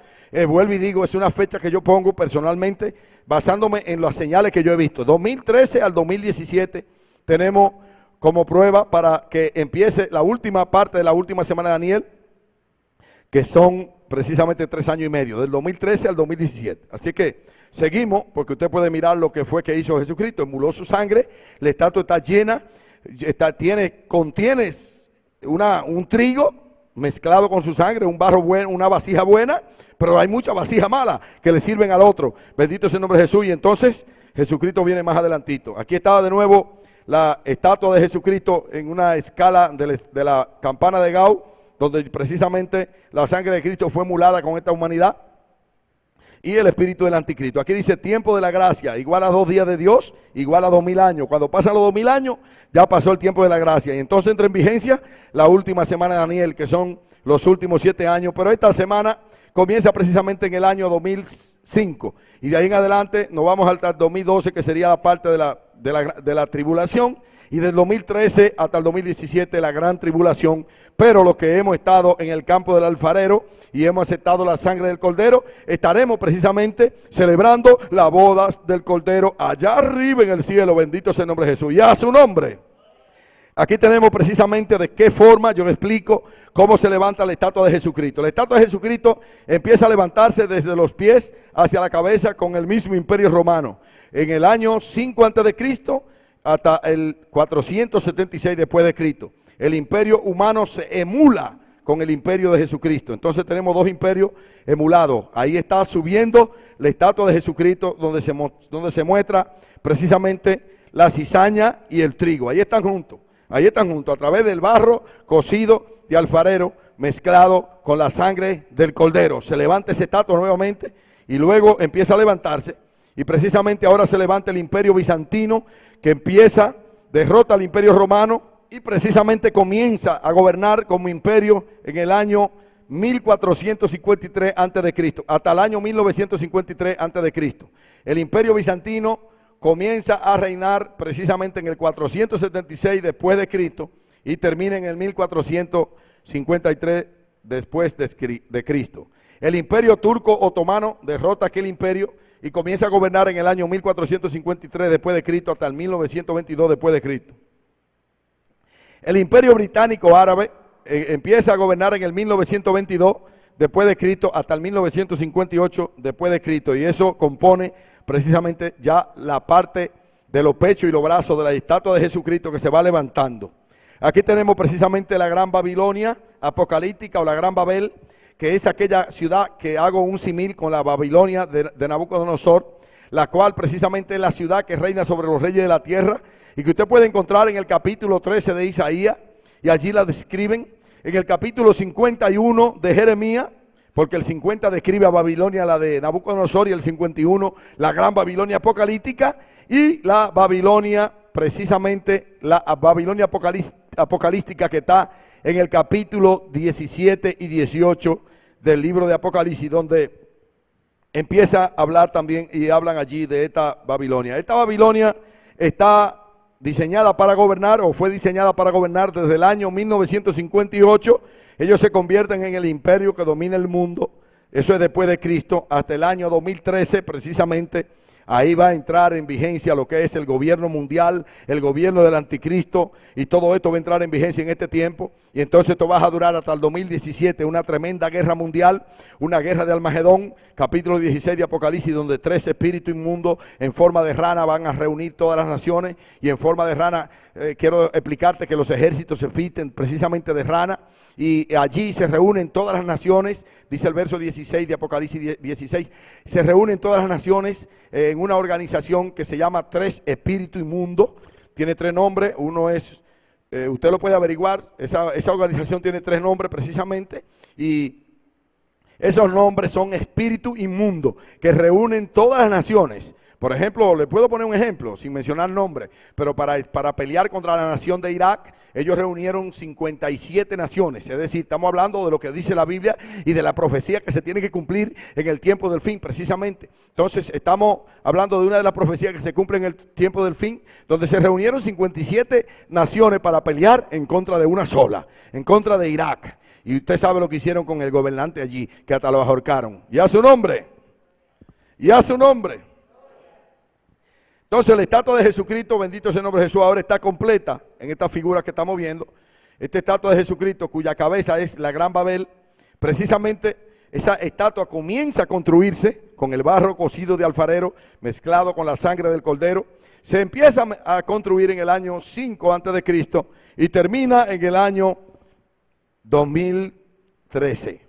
Vuelvo y digo, es una fecha que yo pongo personalmente basándome en las señales que yo he visto. 2013 al 2017 tenemos como prueba para que empiece la última parte de la última semana de Daniel, que son precisamente 3 años y medio, del 2013 al 2017. Así que seguimos, porque usted puede mirar lo que fue que hizo Jesucristo, emuló su sangre, la estatua está llena, contiene un trigo mezclado con su sangre, un barro bueno, una vasija buena, pero hay mucha vasija mala que le sirven al otro. Bendito sea el nombre de Jesús. Y entonces Jesucristo viene más adelantito. Aquí estaba de nuevo la estatua de Jesucristo en una escala de la campana de Gau, donde precisamente la sangre de Cristo fue emulada con esta humanidad y el espíritu del anticristo. Aquí dice tiempo de la gracia, igual a 2 días de Dios, igual a 2000 años. Cuando pasan los 2000 años, ya pasó el tiempo de la gracia. Y entonces entra en vigencia la última semana de Daniel, que son los últimos 7 años. Pero esta semana comienza precisamente en el año 2005. Y de ahí en adelante nos vamos hasta el 2012, que sería la parte de la tribulación. Y del 2013 hasta el 2017 la gran tribulación. Pero los que hemos estado en el campo del alfarero y hemos aceptado la sangre del cordero, estaremos precisamente celebrando las bodas del cordero allá arriba en el cielo. Bendito sea el nombre de Jesús y a su nombre. Aquí tenemos precisamente de qué forma, yo explico cómo se levanta la estatua de Jesucristo. La estatua de Jesucristo empieza a levantarse desde los pies hacia la cabeza con el mismo imperio romano. En el año 5 antes de Cristo hasta el 476 después de Cristo. El imperio humano se emula con el imperio de Jesucristo. Entonces tenemos 2 imperios emulados. Ahí está subiendo la estatua de Jesucristo donde se muestra precisamente la cizaña y el trigo. Ahí están juntos a través del barro cocido de alfarero mezclado con la sangre del cordero. Se levanta esa estatua nuevamente y luego empieza a levantarse. Y precisamente ahora se levanta el imperio bizantino que derrota al imperio romano y precisamente comienza a gobernar como imperio en el año 1453 a.C. hasta el año 1953 a.C. El imperio bizantino comienza a reinar precisamente en el 476 después de Cristo y termina en el 1453 después de Cristo. El imperio turco otomano derrota aquel imperio y comienza a gobernar en el año 1453 después de Cristo hasta el 1922 después de Cristo. El imperio británico árabe empieza a gobernar en el 1922 después de Cristo hasta el 1958 después de Cristo, y eso compone precisamente ya la parte de los pechos y los brazos de la estatua de Jesucristo que se va levantando. Aquí tenemos precisamente la gran Babilonia apocalíptica o la gran Babel, que es aquella ciudad que hago un símil con la Babilonia de Nabucodonosor, la cual precisamente es la ciudad que reina sobre los reyes de la tierra y que usted puede encontrar en el capítulo 13 de Isaías, y allí la describen. En el capítulo 51 de Jeremías, porque el 50 describe a Babilonia, la de Nabucodonosor, y el 51 la gran Babilonia apocalíptica, y la Babilonia, precisamente la Babilonia apocalíptica que está en el capítulo 17 y 18 del libro de Apocalipsis, donde empieza a hablar también y hablan allí de esta Babilonia. Esta Babilonia está diseñada para gobernar, o fue diseñada para gobernar desde el año 1958. Ellos se convierten en el imperio que domina el mundo, eso es después de Cristo, hasta el año 2013 precisamente, Ahí va a entrar en vigencia lo que es el gobierno mundial, el gobierno del anticristo, y todo esto va a entrar en vigencia en este tiempo. Y entonces esto va a durar hasta el 2017, una tremenda guerra mundial, una guerra de Armagedón, capítulo 16 de Apocalipsis, donde 3 espíritus inmundos en forma de rana van a reunir todas las naciones. Y en forma de rana, quiero explicarte que los ejércitos se visten precisamente de rana, y allí se reúnen todas las naciones, dice el verso 16 de Apocalipsis 16, se reúnen todas las naciones en una organización que se llama 3 espíritus inmundos. Tiene 3 nombres, uno es, usted lo puede averiguar, esa organización tiene 3 nombres precisamente, y esos nombres son espíritus inmundos que reúnen todas las naciones. Por ejemplo, le puedo poner un ejemplo sin mencionar nombres, pero para pelear contra la nación de Irak, ellos reunieron 57 naciones. Es decir, estamos hablando de lo que dice la Biblia y de la profecía que se tiene que cumplir en el tiempo del fin, precisamente. Entonces, estamos hablando de una de las profecías que se cumple en el tiempo del fin, donde se reunieron 57 naciones para pelear en contra de una sola, en contra de Irak. Y usted sabe lo que hicieron con el gobernante allí, que hasta lo ahorcaron. Y a su nombre, y a su nombre. Entonces la estatua de Jesucristo, bendito sea el nombre de Jesús, ahora está completa en esta figura que estamos viendo. Esta estatua de Jesucristo, cuya cabeza es la Gran Babel, precisamente esa estatua comienza a construirse con el barro cocido de alfarero mezclado con la sangre del cordero. Se empieza a construir en el año 5 antes de Cristo y termina en el año 2013,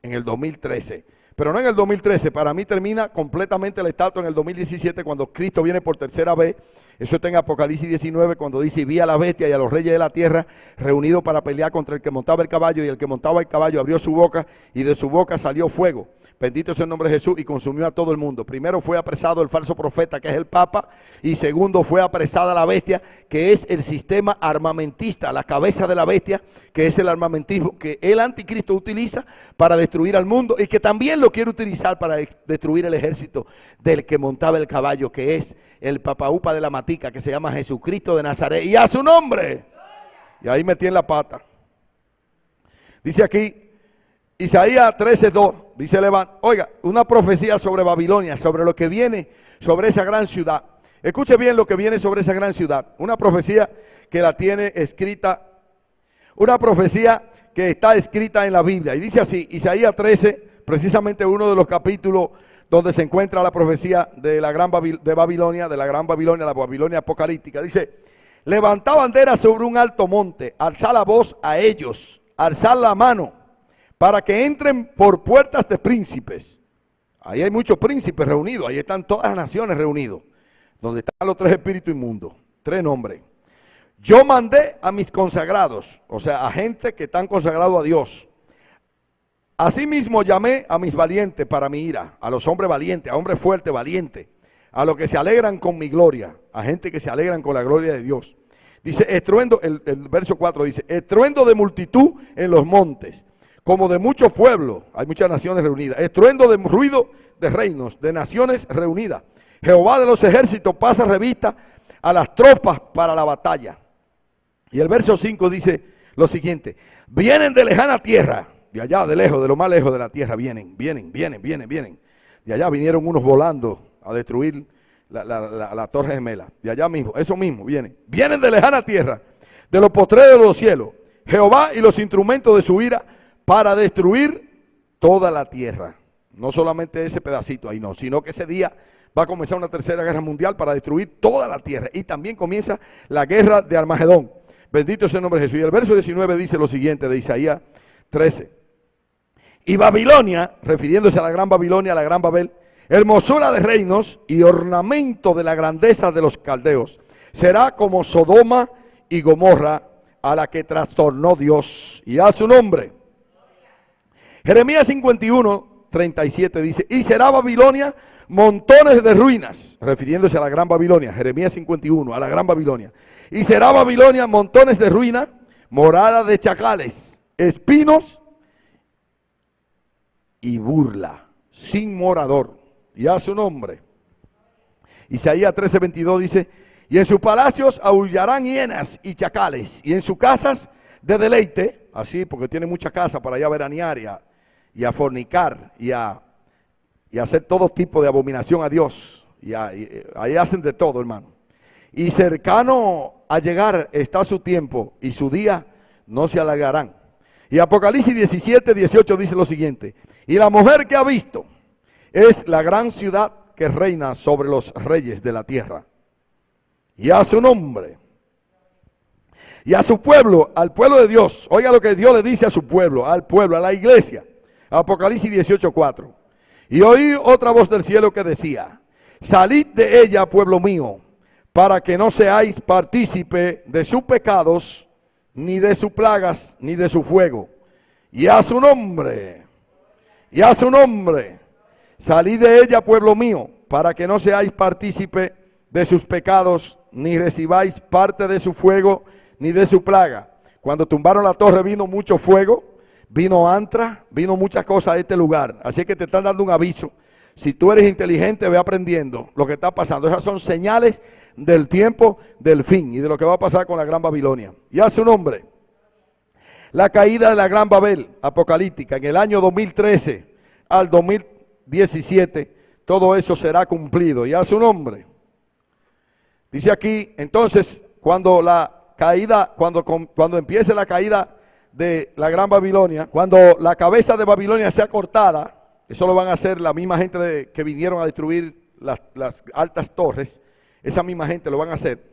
en el 2013. Pero no en el 2013, para mí termina completamente la estatua en el 2017, cuando Cristo viene por tercera vez. Eso está en Apocalipsis 19, cuando dice: y vi a la bestia y a los reyes de la tierra reunidos para pelear contra el que montaba el caballo, y el que montaba el caballo abrió su boca, y de su boca salió fuego. Bendito sea el nombre de Jesús, y consumió a todo el mundo. Primero fue apresado el falso profeta, que es el Papa, y segundo fue apresada la bestia, que es el sistema armamentista, la cabeza de la bestia, que es el armamentismo que el anticristo utiliza para destruir al mundo, y que también lo quiere utilizar para destruir el ejército del que montaba el caballo, que es el papaupa de la matica, que se llama Jesucristo de Nazaret, y a su nombre. Y ahí metí en la pata. Dice aquí Isaías 13:2, dice: oiga, una profecía sobre Babilonia, sobre lo que viene sobre esa gran ciudad. Escuche bien lo que viene sobre esa gran ciudad. Una profecía que la tiene escrita, una profecía que está escrita en la Biblia. Y dice así, Isaías 13, precisamente uno de los capítulos donde se encuentra la profecía de la gran Babilonia, de la gran Babilonia, la Babilonia apocalíptica. Dice: levantad bandera sobre un alto monte, alzad la voz a ellos, alzad la mano, para que entren por puertas de príncipes. Ahí hay muchos príncipes reunidos, ahí están todas las naciones reunidos, donde están los 3 espíritus inmundos, 3 nombres. Yo mandé a mis consagrados, o sea, a gente que están consagrados a Dios. Asimismo llamé a mis valientes para mi ira, a los hombres valientes, a hombres fuertes, valientes, a los que se alegran con mi gloria, a gente que se alegran con la gloria de Dios. Dice, estruendo, el verso 4 dice: estruendo de multitud en los montes, como de muchos pueblos, hay muchas naciones reunidas, estruendo de ruido de reinos, de naciones reunidas. Jehová de los ejércitos pasa revista a las tropas para la batalla. Y el verso 5 dice lo siguiente: vienen de lejana tierra, de allá, de lejos, de lo más lejos de la tierra, vienen. De allá vinieron unos volando a destruir la torre gemela, de allá mismo, eso mismo, vienen de lejana tierra, de los postreros de los cielos, Jehová y los instrumentos de su ira, para destruir toda la tierra. No solamente ese pedacito ahí, no, sino que ese día va a comenzar una tercera guerra mundial para destruir toda la tierra. Y también comienza la guerra de Armagedón. Bendito sea el nombre de Jesús. Y el verso 19 dice lo siguiente de Isaías 13. Y Babilonia, refiriéndose a la gran Babilonia, a la gran Babel, hermosura de reinos y ornamento de la grandeza de los caldeos, será como Sodoma y Gomorra, a la que trastornó Dios, y a su nombre. Jeremías 51, 37 dice: y será Babilonia montones de ruinas, refiriéndose a la gran Babilonia. Jeremías 51, a la gran Babilonia. Y será Babilonia montones de ruinas, morada de chacales, espinos y burla, sin morador, y a su nombre. Isaías 13, 22 dice: y en sus palacios aullarán hienas y chacales, y en sus casas de deleite, así porque tiene muchas casas para allá veranear y a fornicar y a hacer todo tipo de abominación a Dios Y ahí hacen de todo, hermano. Y cercano a llegar está su tiempo y su día no se alargarán. Y Apocalipsis 17, 18 dice lo siguiente: y la mujer que ha visto es la gran ciudad que reina sobre los reyes de la tierra. Y a su nombre y a su pueblo, al pueblo de Dios. Oiga lo que Dios le dice a su pueblo, a la iglesia. Apocalipsis 18, 4. Y oí otra voz del cielo que decía: salid de ella, pueblo mío, para que no seáis partícipe de sus pecados, ni de sus plagas, ni de su fuego. Y a su nombre, salid de ella, pueblo mío, para que no seáis partícipe de sus pecados, ni recibáis parte de su fuego, ni de su plaga. Cuando tumbaron la torre vino mucho fuego, vino antra, vino muchas cosas a este lugar. Así que te están dando un aviso. Si tú eres inteligente, ve aprendiendo lo que está pasando. Esas son señales del tiempo del fin y de lo que va a pasar con la Gran Babilonia. Y a su nombre, la caída de la Gran Babel apocalíptica en el año 2013 al 2017, todo eso será cumplido. Y a su nombre. Dice aquí, entonces, cuando empiece la caída de la Gran Babilonia, cuando la cabeza de Babilonia sea cortada, eso lo van a hacer la misma gente que vinieron a destruir las altas torres. Esa misma gente lo van a hacer.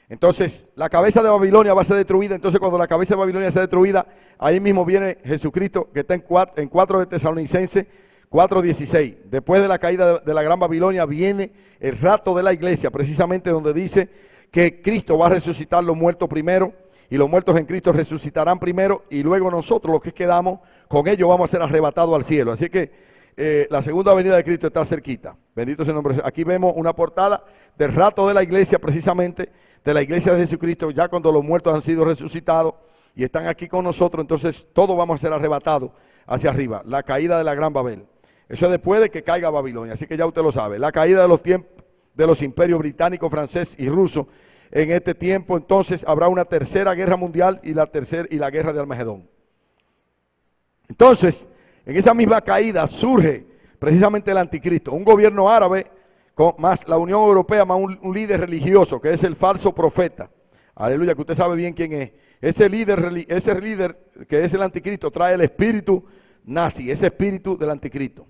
Entonces la cabeza de Babilonia va a ser destruida. Entonces cuando la cabeza de Babilonia sea destruida, ahí mismo viene Jesucristo, que está en 4 de Tesalonicenses 4:16. Después de la caída de la Gran Babilonia viene el rapto de la iglesia, precisamente donde dice que Cristo va a resucitar los muertos primero, y los muertos en Cristo resucitarán primero, y luego nosotros los que quedamos con ellos vamos a ser arrebatados al cielo. Así que la segunda venida de Cristo está cerquita. Bendito sea el nombre. Aquí vemos una portada del rapto de la iglesia, precisamente de la iglesia de Jesucristo, ya cuando los muertos han sido resucitados y están aquí con nosotros. Entonces todos vamos a ser arrebatados hacia arriba. La caída de la Gran Babel. Eso es después de que caiga Babilonia, así que ya usted lo sabe. La caída de los tiempos de los imperios británico, francés y ruso. En este tiempo entonces habrá una tercera guerra mundial y la guerra de Armagedón. Entonces, en esa misma caída surge precisamente el anticristo, un gobierno árabe más la Unión Europea, más un líder religioso que es el falso profeta. Aleluya, que usted sabe bien quién es. Ese líder que es el anticristo trae el espíritu nazi, ese espíritu del anticristo.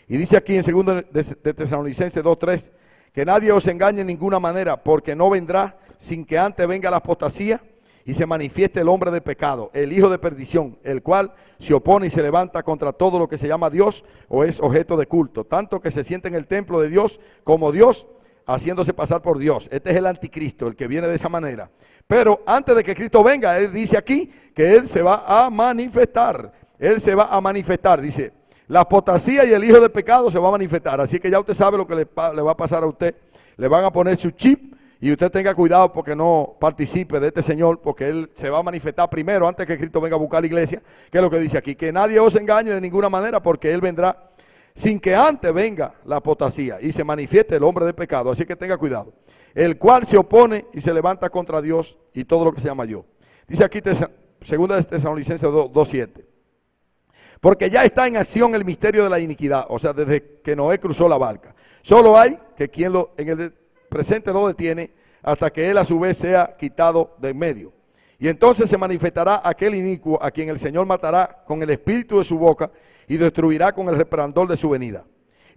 Y dice aquí en 2 de Tesalonicenses 2:3 que nadie os engañe en ninguna manera, porque no vendrá sin que antes venga la apostasía y se manifieste el hombre de pecado, el hijo de perdición, el cual se opone y se levanta contra todo lo que se llama Dios o es objeto de culto, tanto que se siente en el templo de Dios como Dios, haciéndose pasar por Dios. Este es el anticristo, el que viene de esa manera. Pero antes de que Cristo venga, él dice aquí que él se va a manifestar. Él se va a manifestar, dice, la apostasía y el hijo de pecado se va a manifestar. Así que ya usted sabe lo que le va a pasar a usted. Le van a poner su chip y usted tenga cuidado porque no participe de este Señor, porque Él se va a manifestar primero antes que Cristo venga a buscar la iglesia. Que es lo que dice aquí, que nadie os engañe de ninguna manera, porque Él vendrá sin que antes venga la apostasía y se manifieste el hombre de pecado. Así que tenga cuidado. El cual se opone y se levanta contra Dios y todo lo que se llama yo. Dice aquí 2 de Tesalonicenses 2:7. Porque ya está en acción el misterio de la iniquidad, o sea, desde que Noé cruzó la barca. Solo hay que quien en el presente lo detiene hasta que él a su vez sea quitado de en medio. Y entonces se manifestará aquel inicuo a quien el Señor matará con el espíritu de su boca y destruirá con el resplandor de su venida.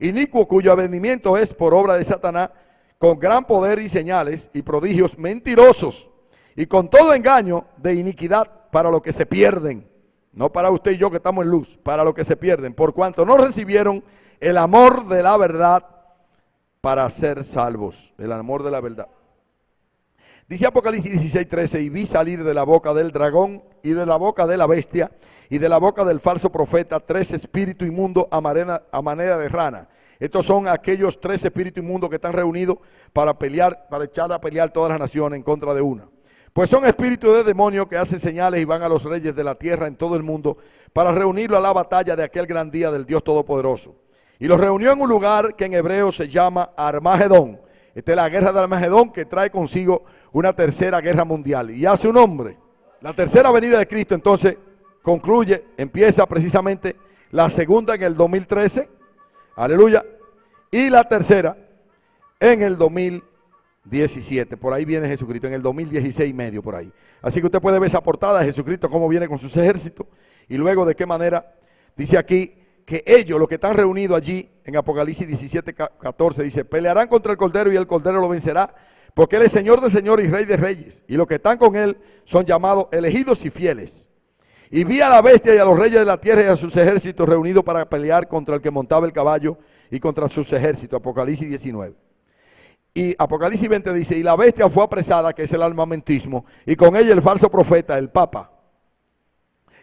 Inicuo cuyo avenimiento es por obra de Satanás, con gran poder y señales y prodigios mentirosos, y con todo engaño de iniquidad para los que se pierden. No para usted y yo que estamos en luz, para los que se pierden, por cuanto no recibieron el amor de la verdad para ser salvos. El amor de la verdad. Dice Apocalipsis 16:13, y vi salir de la boca del dragón y de la boca de la bestia y de la boca del falso profeta 3 espíritus inmundos a manera de rana. Estos son aquellos 3 espíritus inmundos que están reunidos para pelear, para echar a pelear todas las naciones en contra de una. Pues son espíritus de demonios que hacen señales y van a los reyes de la tierra en todo el mundo para reunirlo a la batalla de aquel gran día del Dios Todopoderoso. Y los reunió en un lugar que en hebreo se llama Armagedón. Esta es la guerra de Armagedón que trae consigo una tercera guerra mundial. Y hace un hombre. La tercera venida de Cristo entonces concluye, empieza precisamente la segunda en el 2013. Aleluya. Y la tercera en el 2017. Por ahí viene Jesucristo, en el 2016 y medio por ahí. Así que usted puede ver esa portada de Jesucristo, cómo viene con sus ejércitos. Y luego de qué manera, dice aquí, que ellos, los que están reunidos allí, en Apocalipsis 17, 14, dice, pelearán contra el Cordero y el Cordero lo vencerá, porque Él es Señor de señores y Rey de reyes. Y los que están con Él son llamados elegidos y fieles. Y vi a la bestia y a los reyes de la tierra y a sus ejércitos reunidos para pelear contra el que montaba el caballo y contra sus ejércitos. Apocalipsis 19. Y Apocalipsis 20 dice, y la bestia fue apresada, que es el armamentismo, y con ella el falso profeta, el Papa,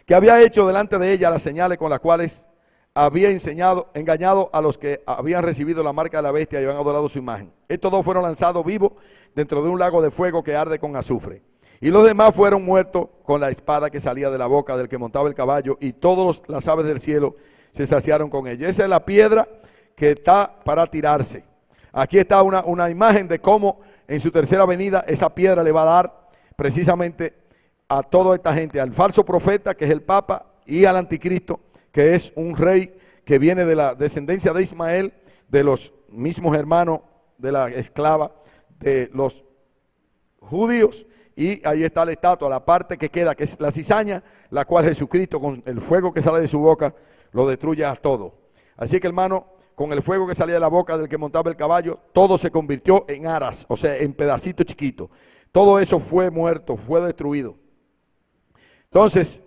que había hecho delante de ella las señales con las cuales había engañado a los que habían recibido la marca de la bestia y habían adorado su imagen. Estos dos fueron lanzados vivos dentro de un lago de fuego que arde con azufre. Y los demás fueron muertos con la espada que salía de la boca del que montaba el caballo, y todas las aves del cielo se saciaron con ella. Esa es la piedra que está para tirarse. Aquí está una imagen de cómo en su tercera venida esa piedra le va a dar precisamente a toda esta gente, al falso profeta, que es el Papa, y al anticristo, que es un rey que viene de la descendencia de Ismael, de los mismos hermanos de la esclava de los judíos. Y ahí está la estatua, la parte que queda, que es la cizaña, la cual Jesucristo con el fuego que sale de su boca lo destruye a todo. Así que, hermano, con el fuego que salía de la boca del que montaba el caballo, todo se convirtió en aras, o sea, en pedacitos chiquitos. Todo eso fue muerto, fue destruido. Entonces,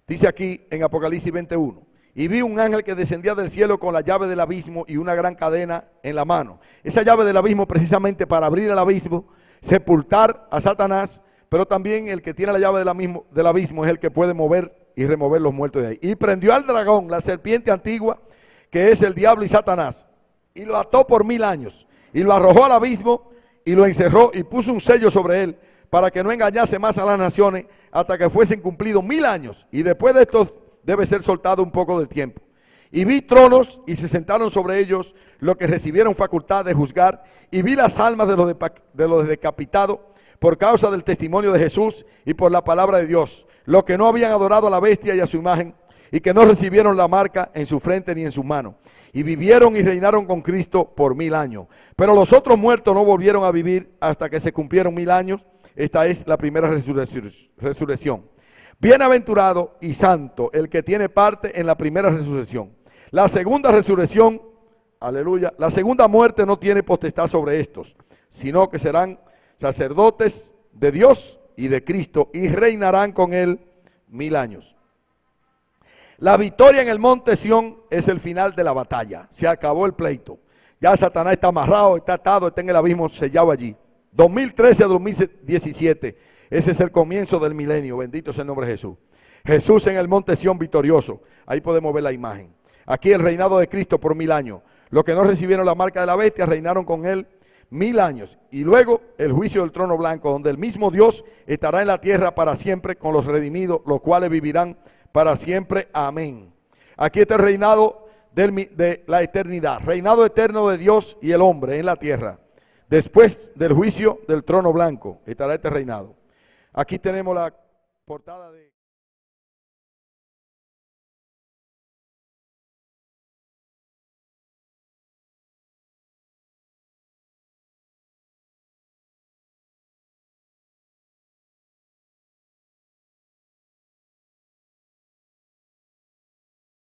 dice aquí en Apocalipsis 21, y vi un ángel que descendía del cielo con la llave del abismo y una gran cadena en la mano. Esa llave del abismo precisamente para abrir el abismo, sepultar a Satanás, pero también el que tiene la llave del abismo es el que puede mover y remover los muertos de ahí. Y prendió al dragón, la serpiente antigua, que es el diablo y Satanás, y lo ató por 1000 años, y lo arrojó al abismo, y lo encerró, y puso un sello sobre él, para que no engañase más a las naciones, hasta que fuesen cumplidos 1000 años, y después de estos debe ser soltado un poco de tiempo. Y vi tronos, y se sentaron sobre ellos los que recibieron facultad de juzgar, y vi las almas de los decapitados, por causa del testimonio de Jesús, y por la palabra de Dios, los que no habían adorado a la bestia y a su imagen, y que no recibieron la marca en su frente ni en su mano, y vivieron y reinaron con Cristo por 1000 años. Pero los otros muertos no volvieron a vivir hasta que se cumplieron 1000 años. Esta es la primera resurrección. Bienaventurado y santo el que tiene parte en la primera resurrección. La segunda resurrección, aleluya, la segunda muerte no tiene potestad sobre estos, sino que serán sacerdotes de Dios y de Cristo, y reinarán con él 1000 años. La victoria en el monte Sión es el final de la batalla. Se acabó el pleito. Ya Satanás está amarrado, está atado, está en el abismo sellado allí. 2013 a 2017. Ese es el comienzo del milenio. Bendito sea el nombre de Jesús. Jesús en el monte Sión victorioso. Ahí podemos ver la imagen. Aquí el reinado de Cristo por 1000 años. Los que no recibieron la marca de la bestia reinaron con él 1000 años. Y luego el juicio del trono blanco, donde el mismo Dios estará en la tierra para siempre con los redimidos, los cuales vivirán para siempre. Amén. Aquí está el reinado de la eternidad. Reinado eterno de Dios y el hombre en la tierra. Después del juicio del trono blanco estará este reinado. Aquí tenemos la portada de...